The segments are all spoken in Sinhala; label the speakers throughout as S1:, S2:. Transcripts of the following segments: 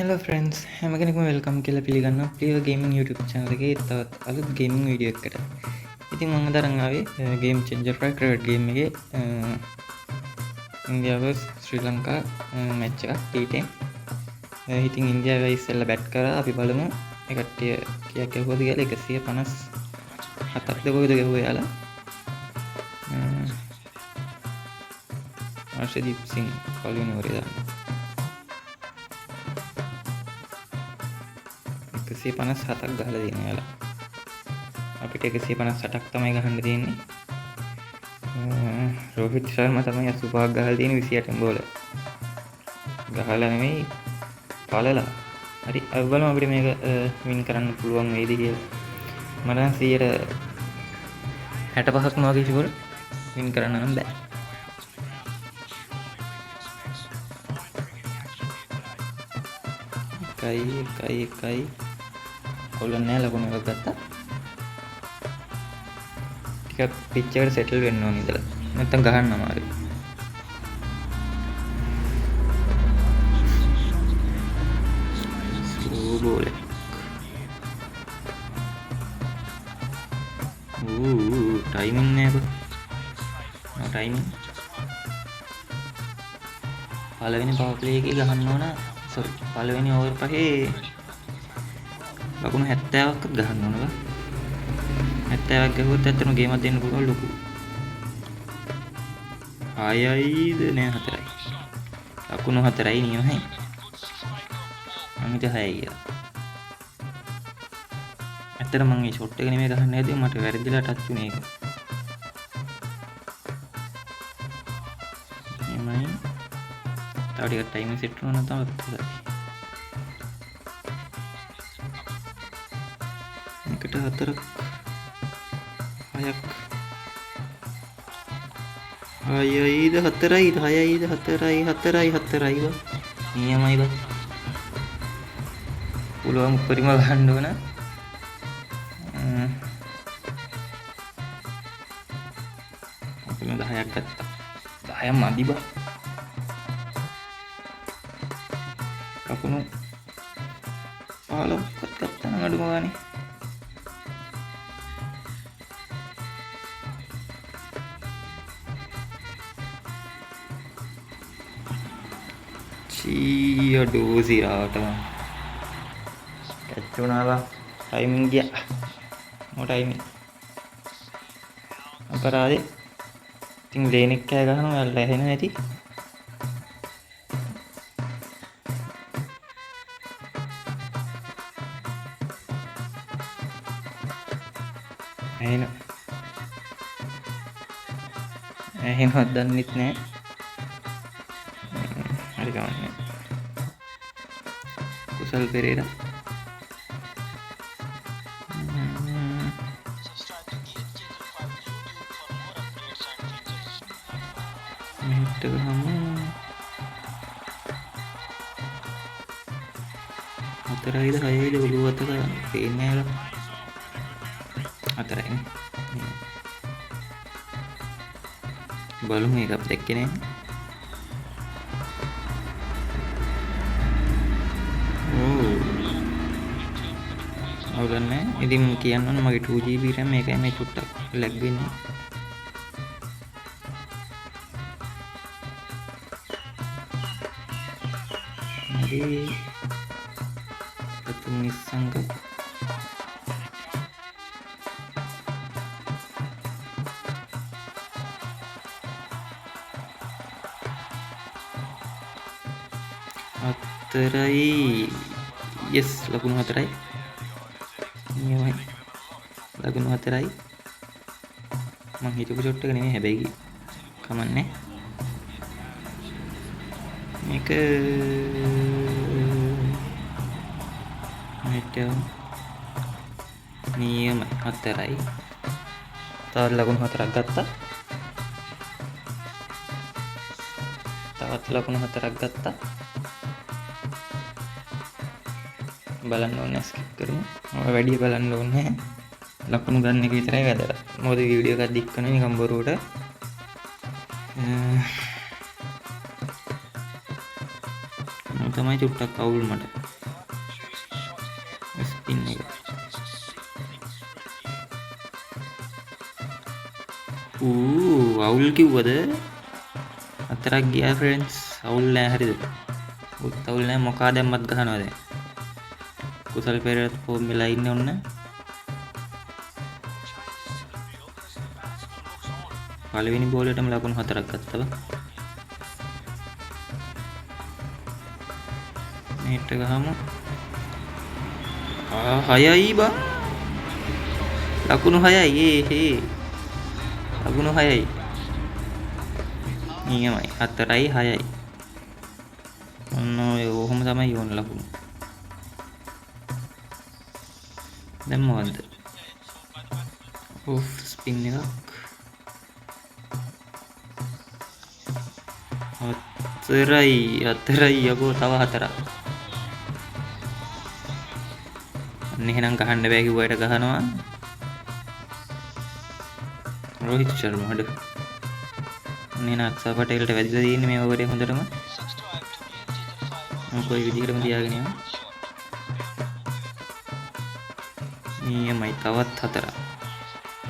S1: හෙලෝ ෆ්‍රෙන්ඩ්ස් හැම කෙනෙක්ම වෙල්කම් කියලා පිළිගන්නවා ප්‍රිය ගේමින් YouTube channel එකේ තවත් අලුත් ගේමින් වීඩියෝ එකකට. ඉතින් මම අදරන් ආවේ ගේම් චේන්ජර් ප්‍රයිවට් ගේම් එකේ ඉන්දියාව ශ්‍රී ලංකා මැච් එකක් T10. ඉතින් ඉන්දියාව ඉස්සෙල්ලා බැට් කරා. අපි බලමු ඒ කට්ටිය කීයක් ගැහුවද කියලා. 157ක් දකෝද ගැහුවා යාලා. අර්ෂදීප් සිං පළවෙනි ඕවරේ දානවා. 157ක් ගහලා දෙනවා යාලා. අපිට 158ක් තමයි ගහන්න තියෙන්නේ. රෝහිත් ශර්මා තමයි 85ක් ගහලා තියෙන්නේ 28 බෝල. ගහලා නෙමෙයි පළලා. හරි අපි බලමු අපිට මේක වින් කරන්න පුළුවන් වේද කියලා. මට නම් 65ක් වගේ ෂුවර් වින් කරන්න නම් බෑ. එකයි ඔලුවන් නෑ ලකුණු එකක් ගත්තා. ටිකක් පිච් එකට සෙටල් වෙන්න ඕන ඉතල. නැත්තම් ගහන්න අමාරුයි. ස්ලෝ බෝල් එක. ටයිමින් නෑ බ. ටයිමින්. පළවෙනි පවර් ප්ලේ එකේ ගහන්න ඕන. සෝරි. පළවෙනි ඕවර් පහේ ලකුණු 70ක්වත් ගහන්න ඕන බා. 70ක් ගහුවොත් ඇත්තටම ගේමක් දෙන්න පුළුවන් ලොකු. ආයයිද නෑ 4යි. ලකුණු 4යි නියමයි. මම හිතුවා 6යි කියලා. ඇත්තටම මම මේ ෂොට් එක නෙමෙයි ගහන්න හැදුවේ මට වැරදිලා ටච් වුණේ ඒක. එමයි. තව ටිකක් ටයිම් සෙට් වුණා නම් තමයි හොඳයි. එකට 4ක් 6ක් ආයයිද 4යිද 6යිද 4යි බා. නියමයි බා. පුළුවන් උඩරිම ගහන්න ඕන. අපි 10ක් ගත්තා. 10ක් මදි බා. ලකුණු 15ක් ගත්තා නම් අඩුම ගානේ. අඩෝ සිරාවට කැච් වුණා බා. ටයිමින් ගියා. මො ටයිමින් අපරාදේ. ඉතින් ලේනෙක් කෑ ගහනවා යාළුවා ඇහෙන්නේ නැති. ඇහෙනවත් දන්නෙත් නෑ. හරි ගමන්නේ. කුසල් පෙරේරා මෙහෙට ගහමු. 4යිද 6යිද ඔළුව අත පේන්නේ නැහැ. 4යි බලමු මේක දැක්කේ නෑ. අවුලන්නේ. ඉතින් කියන්න ඕන මගේ 2GB RAM මේකයි මේ චුට්ටක් ලැග් වෙන්නේ. හරි. තුන් ඉස්සංග හතරයි. yes ලකුණු 4යි. නියමයි. ලකුණු 4යි. මං හිතපු ෂොට් එක නෙමෙයි හැබැයි කමන්නේ. මේක නියමයි 4යි. තවත් ලකුණු 4ක් ගත්තා. තවත් ලකුණු 4ක් ගත්තා. බලන්න ඕනේ ස්කිප් කරමු. වැඩි බලන්න ඕනේ. ලකුණු ගන්න එක විතරයි වැදගත්. මොකද වීඩියෝ එකක් දික් කරන නිකන් බොරුවට තමයි චුට්ටක් අවුල් මට. ස්පින් එක. අවුල් කිව්වද? හතරක් ගියා ෆ්‍රෙන්ඩ්ස්. අවුල් නෑ හරිද? අවුල් නෑ මොකා දැම්මත් ගහනවා දැන්. කුසල් පෙරේරත් ෆෝම් වෙලා ඉන්නේ ඔන්න. පළවෙනි බෝලෙටම ලකුණු 4ක් ගත්තා. මේට ගහමු. 6යි බං. ලකුණු 6යි. ලකුණු 6යි. නියමයි 4යි 6යි. ඔන්න ඔහොම තමයි ඕන ලකුණු. දැන් මොකද්ද? ඔෆ් ස්පින් එකක්. 4යි යකෝ තව 4ක්. අන්න එහෙනම් ගහන්න බෑ කිව්වට ගහනවා. රෝහිත් ශර්මා හඩ. අන්න අක්ෂා පටේල්ට වැදිලා තියෙන්නේ මේ ඕවරේ හොඳටම. මම කොයි විදිහටම තියාගෙන යනවා. නියමයි තවත් 4ක්.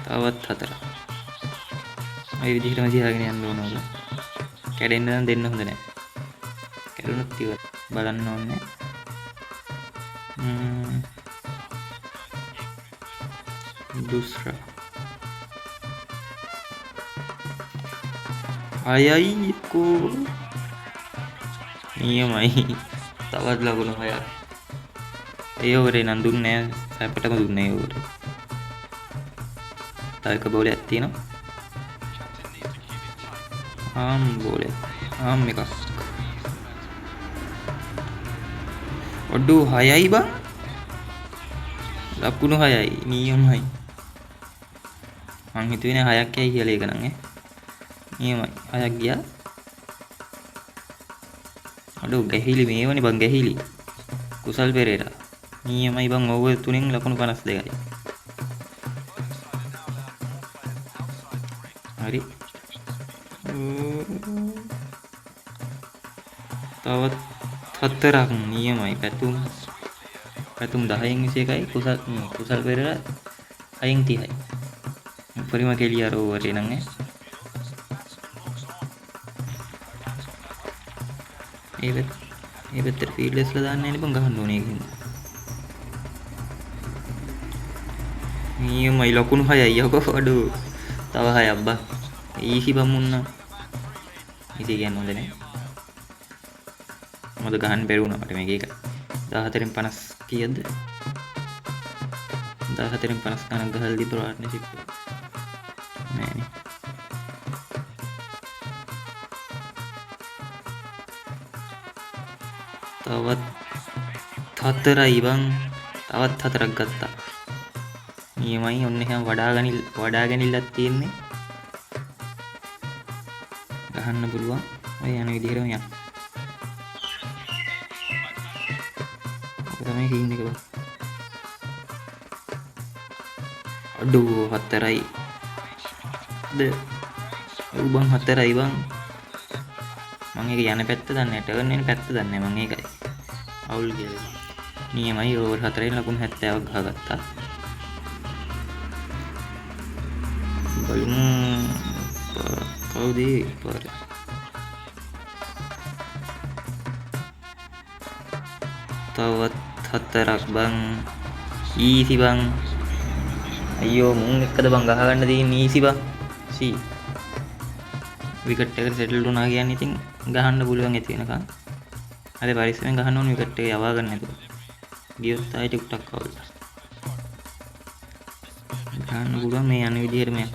S1: තවත් 4ක්. මේ විදිහටම තියාගෙන යන්න ඕන ඔයාලා. කැඩෙන්න නම් දෙන්න හොඳ නැහැ. කැඩුණොත් ඉවර. බලන්න ඕනේ. දුස්රා. අයයි කෝ. නියමයි. තවත් ලකුණු 6ක්. ඒ ඕවරේ නම් දුන්නේ නැහැ. සැපටම දුන්නේ ඒ ඕවරේ. තව එක බෝලයක් තියෙනවා. බෝලයක්. එකක්. ඔඩු 6යි බං. ලකුණු 6යි. නියමයි. මං හිතුවේ 6ක් යයි කියලා ඒක නම් නියමයි. 6ක් ගියා. අඩෝ ගැහිලි මේවනේ බං ගැහිලි. කුසල් පෙරේරා. නියමයි බං ඕවර් 3න් ලකුණු 52යි. හරි. තවත් 4ක් නියමයි. පැතුම් 10න් 21යි. කුසල් පෙරේරා 6න් 30යි. උපරිම කෙලිය අර ඕවරේ නම් ඒ පැත්තට ෆීල්ඩ්ස්ලා දාන්න යන්නේ බං ගහන්න ඕනේ ඒකින්. නියමයි ලකුණු 6යි යකෝ අඩෝ. තව 6ක් බං. ඊසි බම්මුන්න. ඊසි කියන්නේ හොඳ නැහැ. මොකද ගහන්න බැරි වුණා මට මේක එක. 14න් 50 කීයද? 14න් 50 ගණන් ගහලා දී පාර්ට්නර්ෂිප් නෑනේ. තවත් 4යි බං. තවත් 4ක් ගත්තා. නියමයි ඔන්න එහෙනම් වඩාගනිල්ලක් තියෙන්නේ. ගහන්න පුළුවන්. ඔය යන විදිහටම යන්න. තමයි සීන් එක බං. අඩෝ 4යි. බං 4යි බං. මම ඒක යන පැත්ත දන්නේ නැහැ. ටර්න් වෙන පැත්ත දන්නේ නැහැ මම ඒකයි. අවුල් කියලා. නියමයි ඕවර් 4න් ලකුණු 70ක් ගහගත්තා. බලමු කවුද පාර. තවත් 4ක් බං. ඊසි බං. අයියෝ මුන් එක්කද බං ගහගන්න තියෙන්නේ ඊසි බං. සී විකට් එකට සෙටල් වුණා කියන්නේ ඉතින් ගහන්න පුළුවන් ඇති වෙනකන්. හරි පරිස්සමෙන් ගහන්න ඕනේ විකට් එක යවා ගන්න නැතුව. ගියොත් ආයෙ ටිකක් අවුල්. ගහන්න පුළුවන් මේ යන විදිහටම යන්න.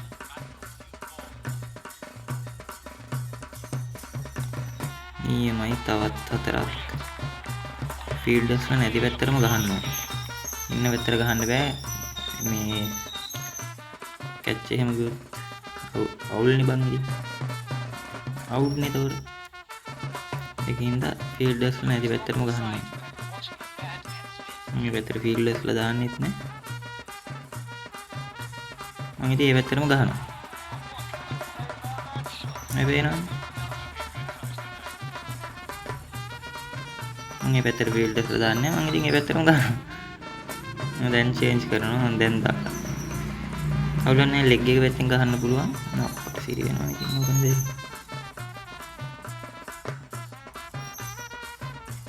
S1: නියමයි තවත් 4ක්. ෆීල්ඩර්ස්ලා නැති පැත්තටම ගහන්න ඕනේ. ඉන්න පැත්තට ගහන්න බෑ. මේ කැච් එහෙම ගියොත් අවුල්නේ බං ඉතින්. අවුට් නේ තවර. ඒකින්ද ෆීල්ඩර්ස්ලා නැති පැත්තටම ගහන්නේ. මේ පැත්තට ෆීල්ඩර්ස්ලා දාන්නෙත් නෑ. මම ඉතින් මේ පැත්තටම ගහනවා. මේ පේනවා. මේ පැත්තට ෆීල්ඩ් එකට දාන්නේ මම ඉතින් මේ පැත්තටම දානවා. මම දැන් චේන්ජ් කරනවා මම දැන් දානවා. අවුලන්නේ ලෙග් එක පැත්තෙන් ගහන්න පුළුවන්. අපට සිරි වෙනවා ඉතින් මොකද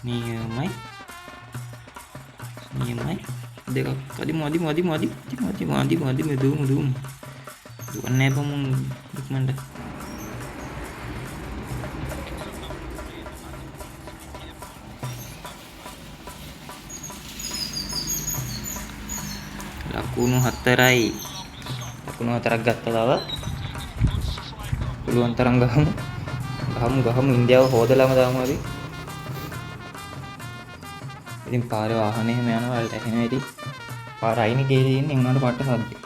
S1: නියමයි දෙකක් මදි මෙදුම් දුවන්නේ පමුන් ඉක්මනට ලකුණු 4ක් ගත්තා. තව පුළුවන් තරම් ගහමු ඉන්දියාව හොදලාම දාමු අපි. ඉතින් පාරේ වාහනේ එහෙම යනවා වලට ඇහෙනවා. ඉතින් පාර අයිනේ ගේ තියෙන්නේ උනාට පට්ට සද්දේ.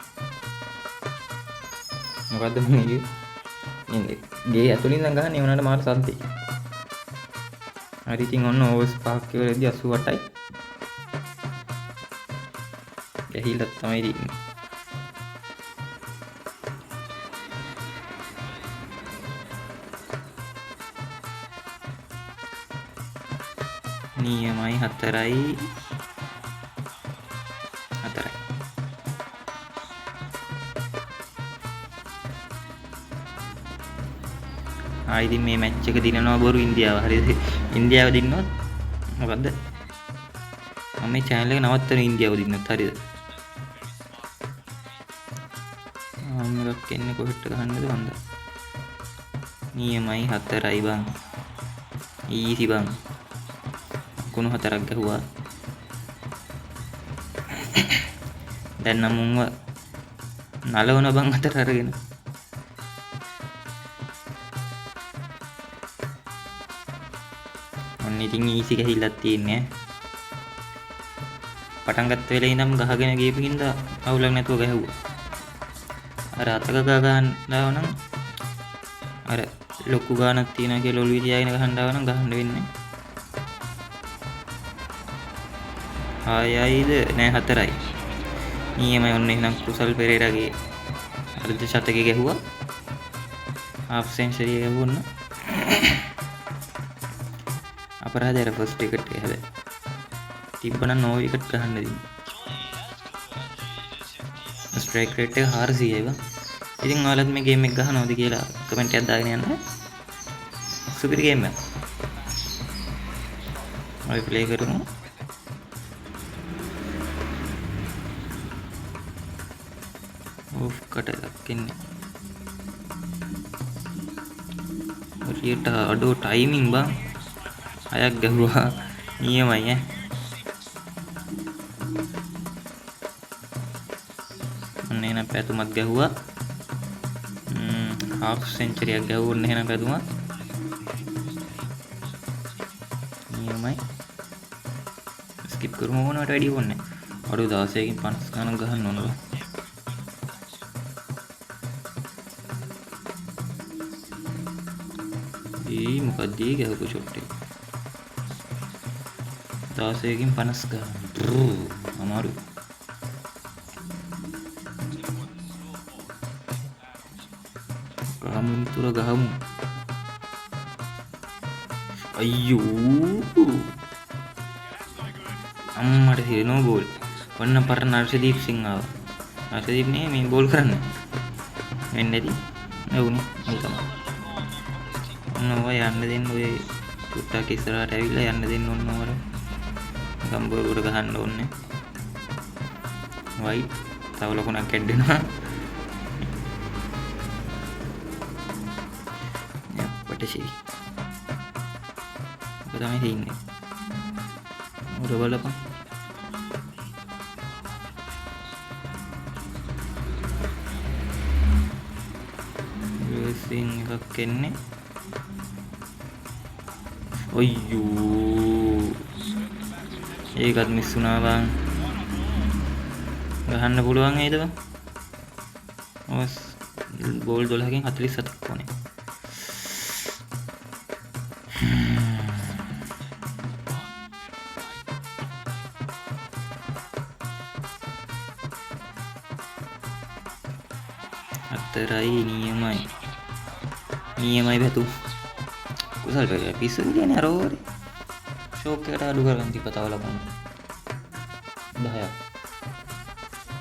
S1: මොකද්ද මේ ඉන්නේ ගේ ඇතුලින් නම් ගහන්නේ උනාට මාර සද්දේ. හරි ඉතින් ඔන්න ඕවර්ස් 5ක් ඉවරෙද්දි 88යි. ගහිලා තමයි ඉන්නේ. නියමයි 4යි. ඉතින් මේ මැච් එක දිනනවා බොරු ඉන්දියාව. හරිද? ඉන්දියාව දින්නොත් මොකද්ද? මම මේ channel එක නවත්තන ඉන්දියාව දින්නොත් හරිද? මොකක් එන්නේ කොහෙට ගහන්නද වන්ද? නියමයි 4යි බං. ඊසි බං. කුණු 4ක් ගහුවා. දැන් නම් මුන්ව නලවන බං අතර අරගෙන. ඔන්න ඉතින් ඊසි ගහිල්ලක් තියෙන්නේ. පටන් ගත්ත වෙලේ ඉඳන් ගහගෙන ගියපු හින්දා අවුලක් නැතුව ගැහුවා. අර අතක ගහනවා නම් අර ලොකු ගානක් තියනවා කියලා ඔළුවේ තියාගෙන ගහනවා නම් ගහන්න වෙන්නේ. ආයයිද නෑ 4යි. නියමයි ඔන්න එහෙනම් කුසල් පෙරේරාගේ අර්ධ ශතකයේ ගැහුවා. half century ගැහුවොත් අපරාධය අර ෆස්ට් විකට් එක හැබැයි තිබ්බනම් නෝ විකට් ගහන්න දෙන්නේ. ස්ට්‍රයික් රේට් එක 400යි බං. ඉතින් ඔයාලත් මේ ගේම් එක ගහනවද කියලා කමෙන්ට් එකක් දාගෙන යන්න. සුපිරි ගේම් එකක්. අපි ප්ලේ කරමු. ඔෆ් කට එකක් ඉන්නේ. හරියට අඩෝ ටයිමින් බං. 6ක් ගැහුවා. නියමයි ඈ. ඔන්න එහෙනම් පැතුමක් ගැහුවා. half century එකක් ගැහුවා. ඔන්න එහෙනම් පැතුමක්. නියමයි. ස්කිප් කරමු මොනවට වැඩි ඕනේ. අඩෝ 16කින් 50 ගණන් ගහන්න ඕන බං. මොකක්ද ඒ ගහපු ෂොට් එක 16කින් 50 ගන්න අමාරු. ගහමුතුර ගහමු. අයියෝ අම්මට හිරෙනෝ ගෝල්. ඔන්න පරණ අර්ෂදීප් සිංහ ආවා. අර්ෂදීප් නේ මේ බෝල් කරන්නේ. වෙන්නේ නැති. නෙවුනේ. ඔය තමයි. ඔය යන්න දෙන්න ඔය පුට්ටක් ඉස්සරහට ඇවිල්ලා යන්න දෙන්න ඕන නවර ගම්බරුවට ගහන්න ඕනේ. වයි තව ලකුණක් කැඩෙනවා. අපට ෂී. ඔය තමයි ඉන්නේ. උඩ බලපන්. රේසින් එකක් එන්නේ. ඔය්යෝ ඒකත් මිස් වුණා බං. ගහන්න පුළුවන් නේද බං? ඔස් බෝල් 12කින් 47ක් ඕනේ. අතරයි නියමයි බතු. කුසල් පෙරේරා පිස්සු කියන්නේ අරෝරේ. ෂෝක් එකට අඩු කරගන්න තිබ්බ තව ලකුණු 10ක්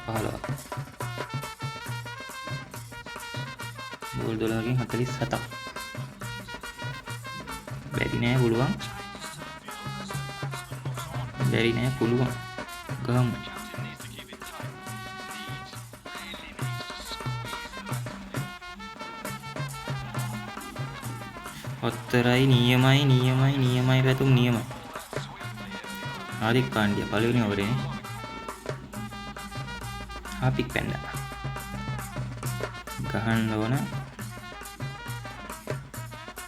S1: 15ක් ගෝල් 12කින් 47ක් බැරි නෑ පුළුවන් ගහමු ඔත්තරයි නියමයි පැතුම් නියමයි ආදික් පාණ්ඩිය පළවෙනි ඕවරේ හාපික් පැන්නා ගහන්න ඕන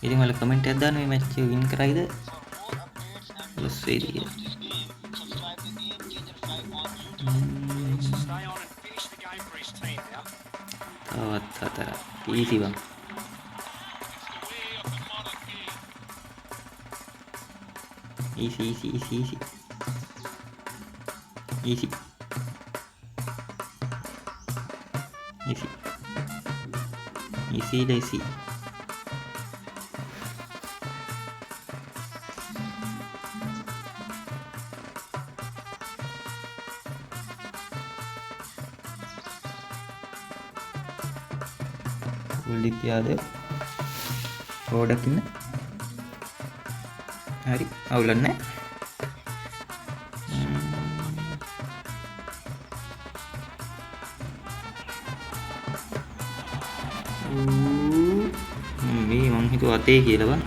S1: ඉතින් ඔයාලා කමෙන්ට් එකක් දාන්න මේ මැච් එක වින් කරයිද ලොස් වෙයිද කියලා තවත් හතරක් ඊසි බං easy kulit ada produk ini hari awalnya මේ මං හිතුවා අතේ කියලා බං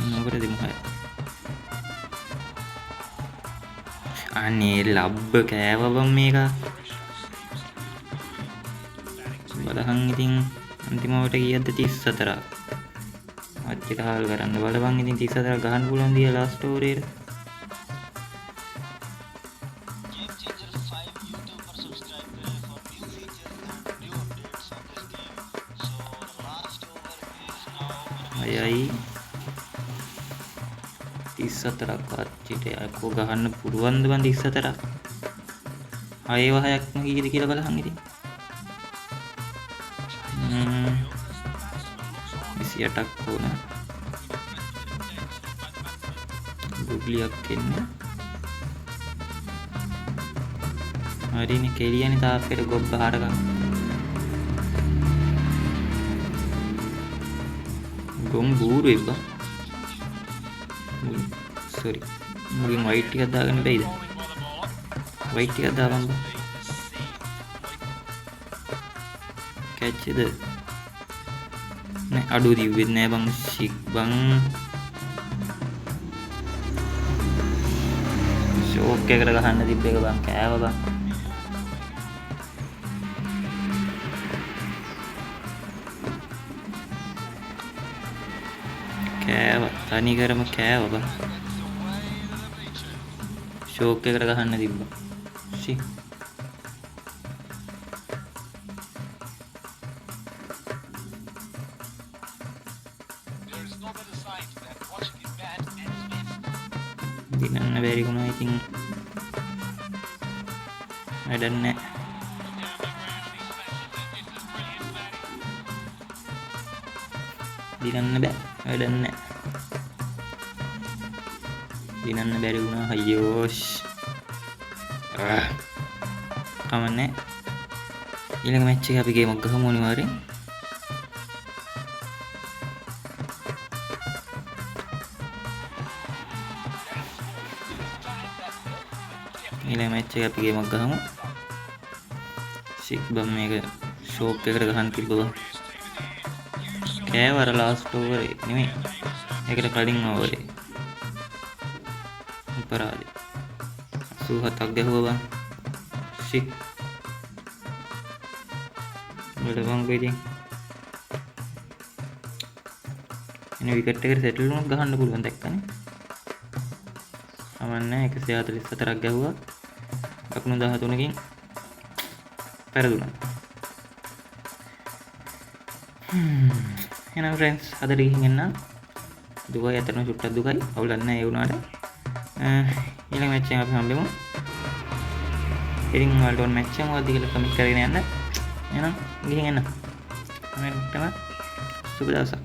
S1: මොකටද මොහය අනේ ලබ්බ කෑව බං මේක බලහන් ඉතින් අන්තිමවට කීයක්ද 34ක් අච්චර හාල් කරන්න බලපන් ඉතින් 34ක් ගහන්න පුළුවන් දිය ලාස්ට් ඕවරේට අයයි 34ක් අච්චිට අකෝ ගහන්න පුළුවන්ද බං 34ක් හය වහයක්ම කීයද කියලා බලහන් ඉතින් 28ක් ඕන ගුග්ලියක් එන්න හරිනේ කෙලියනේ තාප්පෙට ගොබ් බහරගන්න ගොම් බූරු එබ්බා sorry මුලින් වයිට් ටිකක් දාගන්න බැයිද වයිට් ටිකක් දාපන් බා කැච් එද නෑ අඩු දිව්වෙත් නෑ බං ෂික් බං ෂෝක් එකකට ගහන්න තිබ්බ එක බං කෑව බං කෑව තනිකරම කෑව බං ෂෝක් එකකට ගහන්න තිබ්බා ෂික් දිනන්න බැරි වුණා ඉතින් වැඩක් නැහැ දිනන්න බෑ වැඩක් නැහැ දිනන්න බැරි වුණා අයියෝෂ් කමන්නේ ඊළඟ මැච් එක අපි ගේමක් ගහමු අනිවාර්යෙන් ඊළඟ මැච් එක අපි ගේමක් ගහමු ෂික් බම් මේක ෂෝක් එකට ගහන්න තිබ්බා කෑවර ලාස්ට් ඕවරේ නෙමෙයි ඒකට කලින් ඕවරේ අපරාධ 87ක් ගැහුවා බං ෂික් බලපන් කොයිද එනේ විකට් එකට සෙටල් වුණොත් ගහන්න පුළුවන් දැක්කනේ අමන්නේ 144ක් ගැහුවා ලකුණු 13කින් පෙරදුනා එහෙනම් ෆ්‍රෙන්ඩ්ස් අදට ගිහින් එන්න දුකයි අතරම චුට්ටක් දුකයි අවුලක් නැහැ ඒ වුණාට ඊළඟ මැච් එක අපි හම්බෙමු ඉතින් ඔයාලට ඕන මැච් එක මොකක්ද කියලා කමෙන්ට් කරගෙන යන්න එහෙනම් ගිහින් එන්න. හැමෝටම සුබ දවසක්.